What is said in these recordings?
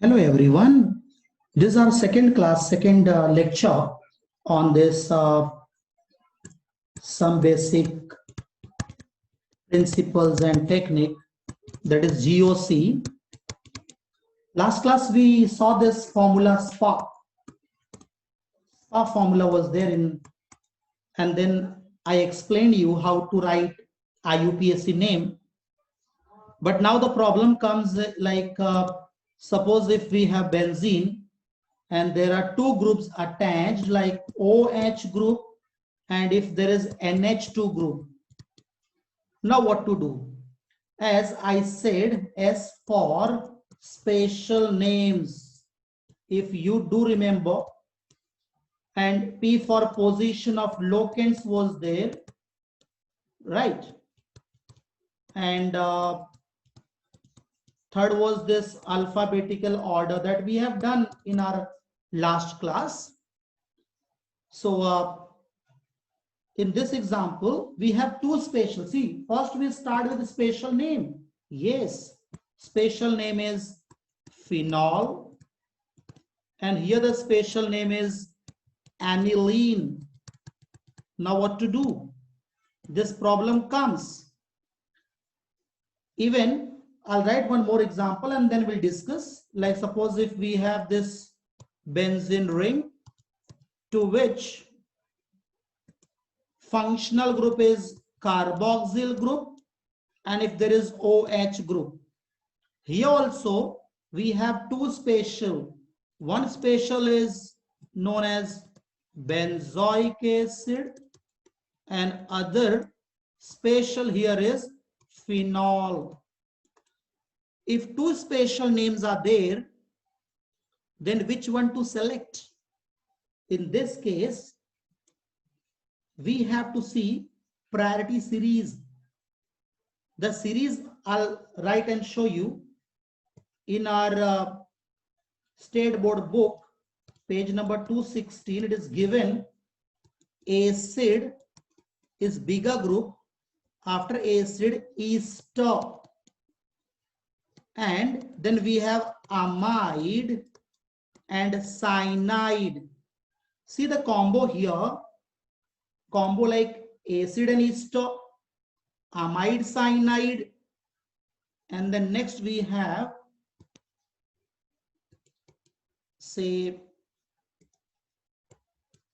Hello everyone. This is our second class, second lecture on this some basic principles and technique, that is GOC. Last class we saw this formula SPA. SPA formula was there and then I explained you how to write IUPAC name. But now the problem comes suppose if we have benzene and there are two groups attached like OH group and if there is NH2 group. Now what to do? As I said, S for special names, if you do remember, and P for position of locants was there, right? And third was this alphabetical order that we have done in our last class. So in this example, we have two spatial. See, first we start with a spatial name. Yes, spatial name is phenol. And here the spatial name is aniline. Now what to do? This problem comes. Even I'll write one more example and then we'll discuss. Like suppose if we have this benzene ring to which functional group is carboxyl group and if there is OH group. Here also we have two spatial. One spatial is known as benzoic acid and other spatial here is phenol. If two spatial names are there, then which one to select? In this case, we have to see priority series. The series I'll write and show you in our state board book, page number 216. It is given acid is bigger group, after acid ester, and then we have amide and cyanide. See the combo here, combo like acid and ester, amide, cyanide, and then next we have say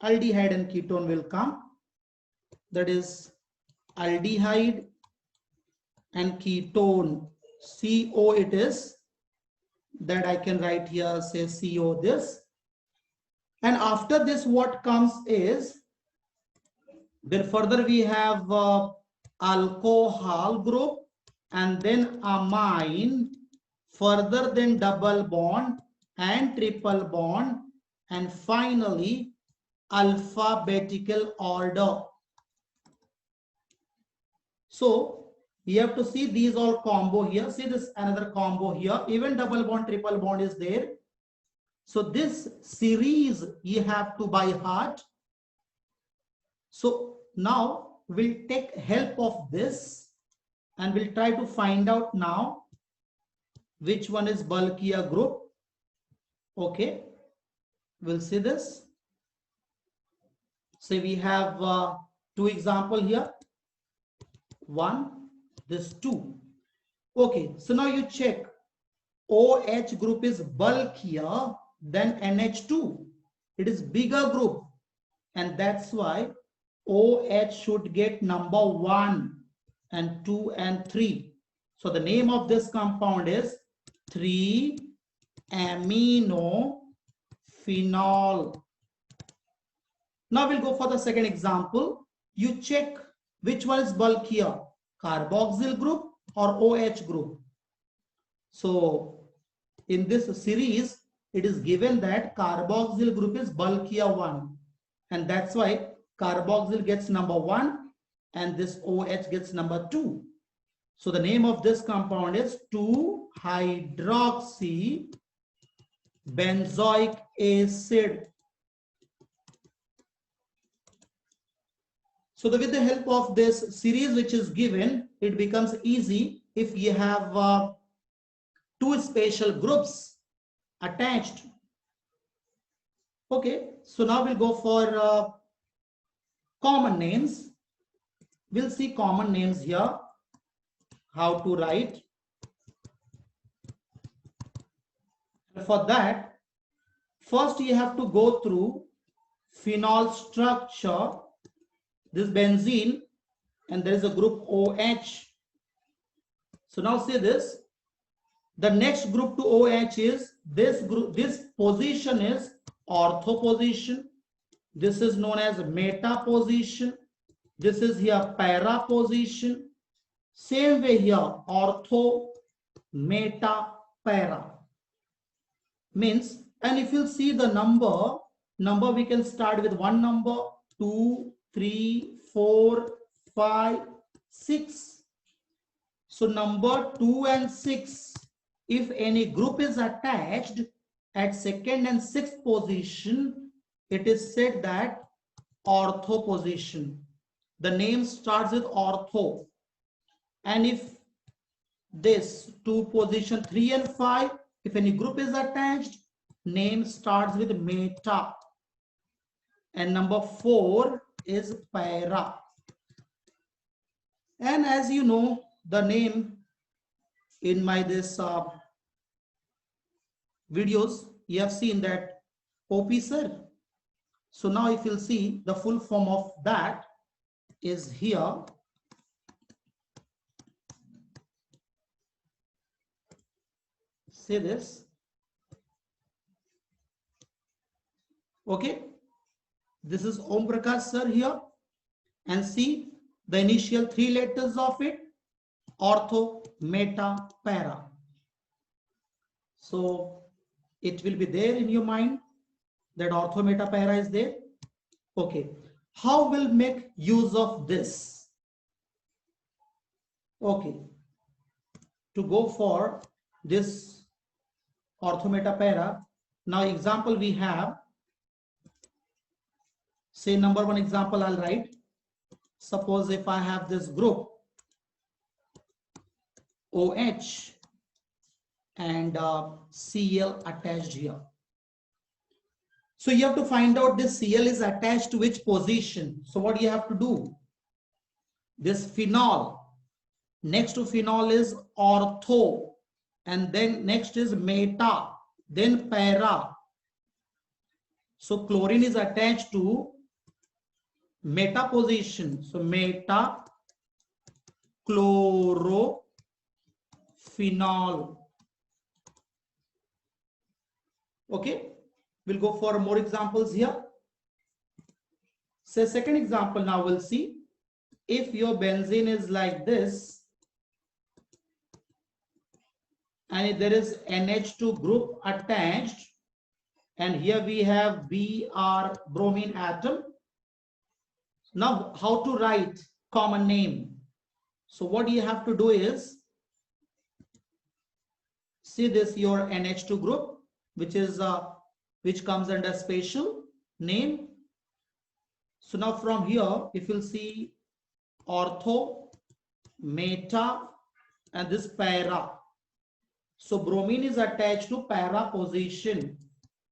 aldehyde and ketone will come, that is aldehyde and ketone, CO it is, that I can write here, say CO this. And after this what comes is, then further we have alcohol group and then amine, further then double bond and triple bond, and finally alphabetical order. So you have to see these all combo here. See this another combo here, even double bond, triple bond is there. So this series you have to by heart. So now we'll take help of this and we'll try to find out now which one is bulkier group. Okay, we'll see this. So we have two example here. One, this two. Okay, so now you check. OH group is bulkier than NH2. It is bigger group, and that's why OH should get number 1 and 2 and 3. So the name of this compound is 3-aminophenol. Now we'll go for the second example. You check which one is bulkier, carboxyl group or OH group. So in this series, it is given that carboxyl group is bulkier one, and that's why carboxyl gets number 1 and this OH gets number 2. So the name of this compound is 2-hydroxy benzoic acid. So with the help of this series which is given, it becomes easy if you have two spatial groups attached. Okay, so now we'll go for common names. We'll see common names here, how to write. For that, first you have to go through phenol structure, this benzene, and there is a group OH. So now see this. The next group to OH is this group. This position is ortho position. This is known as meta position. This is here para position. Same way here, ortho, meta, para. Means, and if you see the number we can start with one number, 2, 3, 4, 5, 6. So number 2 and 6, if any group is attached at second and sixth position, it is said that ortho position. The name starts with ortho. And if this 2 position 3 and 5, if any group is attached, name starts with meta. And number 4 is para. And as you know, the name in my this videos, you have seen that OP sir. So now if you'll see, the full form of that is here. Say this. Okay. This is Om Prakash sir here. And see the initial 3 letters of it. Ortho, meta, para. So it will be there in your mind that ortho, meta, para is there. Okay. How will make use of this? Okay. To go for this ortho, meta, para. Now example we have. Say number 1 example I'll write. Suppose if I have this group OH and Cl attached here. So you have to find out this Cl is attached to which position. So what you have to do? This phenol. Next to phenol is ortho. And then next is meta. Then para. So chlorine is attached to meta position. So meta chlorophenol. Okay, we'll go for more examples here. Say second example now we'll see. If your benzene is like this and if there is NH2 group attached and here we have Br bromine atom. Now how to write common name? So what you have to do is, see this your NH2 group, which is which comes under spatial name. So now from here, if you'll see ortho, meta, and this para. So bromine is attached to para position.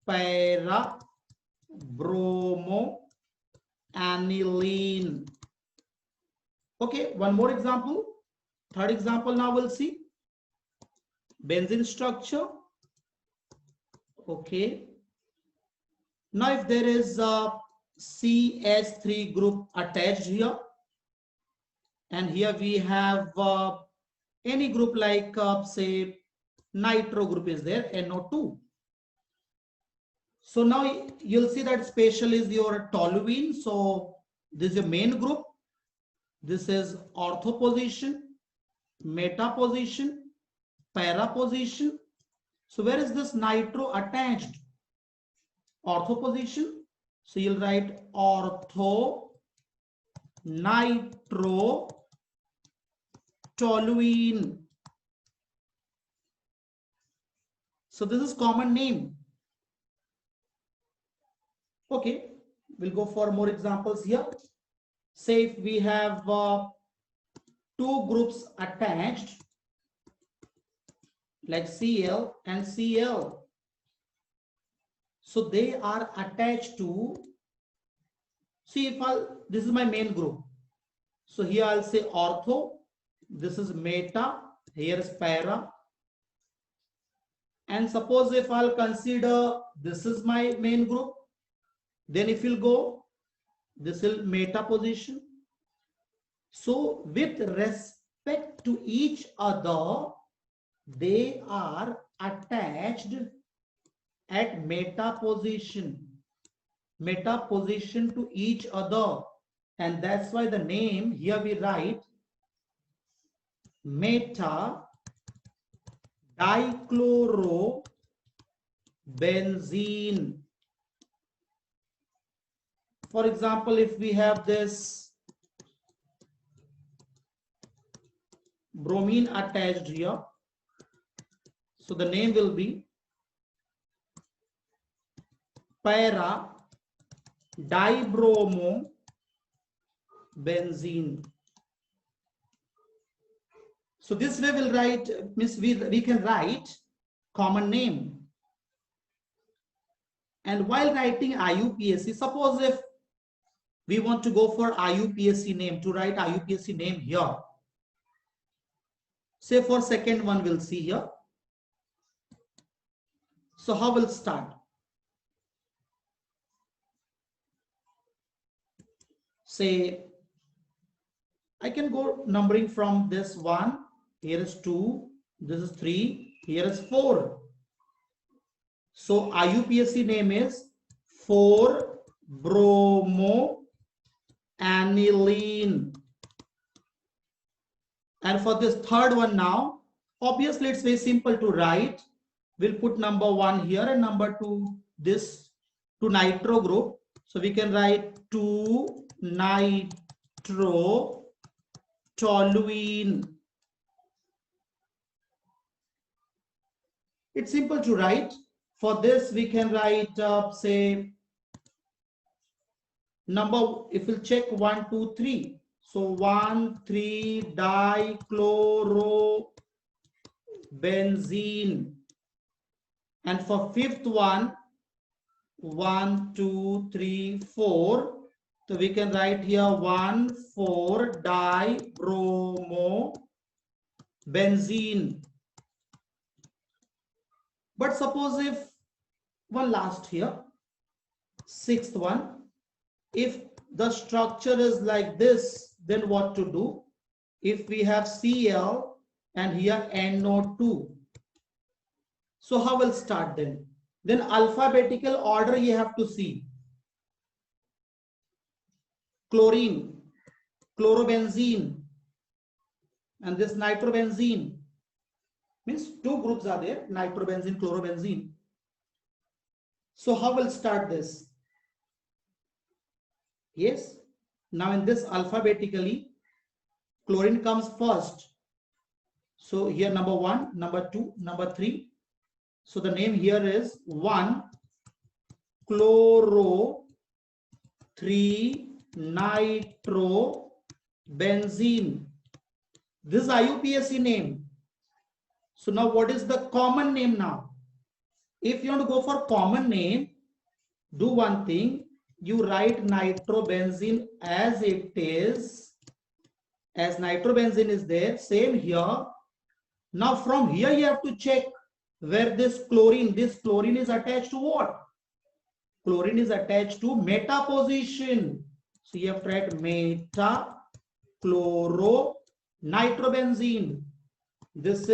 Para, bromo, aniline. Okay, one more example. Third example now we'll see. Benzene structure. Okay. Now if there is a CH3 group attached here, and here we have any group like say nitro group is there, NO2. So now you'll see that spatial is your toluene. So this is your main group. This is ortho position, meta position, para position. So where is this nitro attached? Ortho position. So you'll write ortho nitro toluene. So this is common name. Okay, we'll go for more examples here. Say if we have 2 groups attached like Cl and Cl. So they are attached to, see if this is my main group. So here I'll say ortho, this is meta, here is para. And suppose if I'll consider this is my main group, then if you'll go, this will meta position. So with respect to each other, they are attached at meta position to each other. And that's why the name here we write meta dichlorobenzene. For example, if we have this bromine attached here, so the name will be para dibromobenzene. So this way we'll write, means we can write common name. And while writing IUPAC, suppose if we want to go for IUPAC name, to write IUPAC name here. Say for second one, we'll see here. So how we'll start? Say, I can go numbering from this one, here is 2, this is 3, here is 4. So IUPAC name is 4-bromoaniline. And for this third one now, obviously it's very simple to write. We'll put number 1 here and number 2, this to nitro group. So we can write 2-nitrotoluene. It's simple to write. For this, we can write, say, number, if we'll check 1, 2, 3. So 1,3-dichlorobenzene. And for fifth one, 1, 2, 3, 4. So we can write here 1,4-dibromobenzene. But suppose if one last here, sixth one, if the structure is like this, then what to do? If we have Cl and here NO2. So how will start then? Then alphabetical order you have to see. Chlorine, chlorobenzene, and this nitrobenzene. Means two groups are there, nitrobenzene, chlorobenzene. So how will start this? Yes. Now in this alphabetically, chlorine comes first. So here number 1, number 2, number 3. So the name here is 1-chloro-3-nitrobenzene. This is IUPAC name. So now what is the common name now? If you want to go for common name, do one thing. You write nitrobenzene as it is, as nitrobenzene is there, same here. Now from here you have to check where this chlorine is attached to what? Chlorine is attached to meta position. So you have to write meta chloro nitrobenzene. This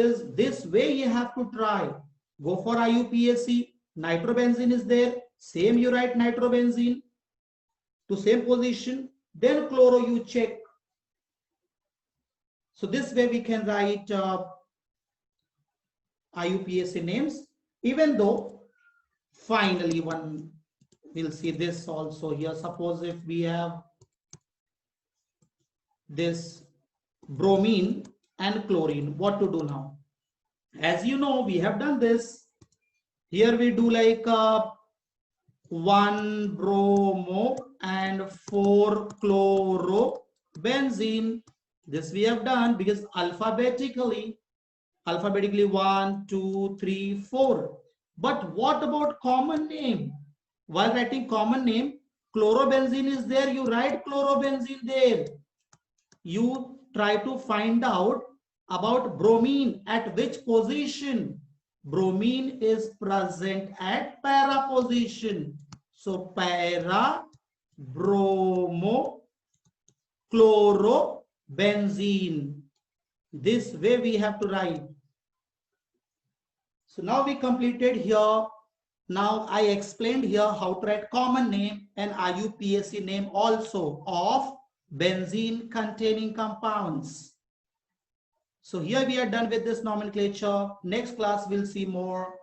way you have to try. Go for IUPAC, nitrobenzene is there, same you write nitrobenzene to same position, then chloro you check. So this way we can write IUPAC names, even though finally one will see this also here. Suppose if we have this bromine and chlorine, what to do now? As you know, we have done this. Here we do like 1-bromo and 4-chlorobenzene. This we have done because alphabetically 1, 2, 3, 4. But what about common name? While writing common name, chlorobenzene is there, you write chlorobenzene there. You try to find out about bromine, at which position. Bromine is present at para position. So para, bromo, chlorobenzene. This way we have to write. So now we completed here. Now I explained here how to write common name and IUPAC name also of benzene containing compounds. So here we are done with this nomenclature. Next class we'll see more.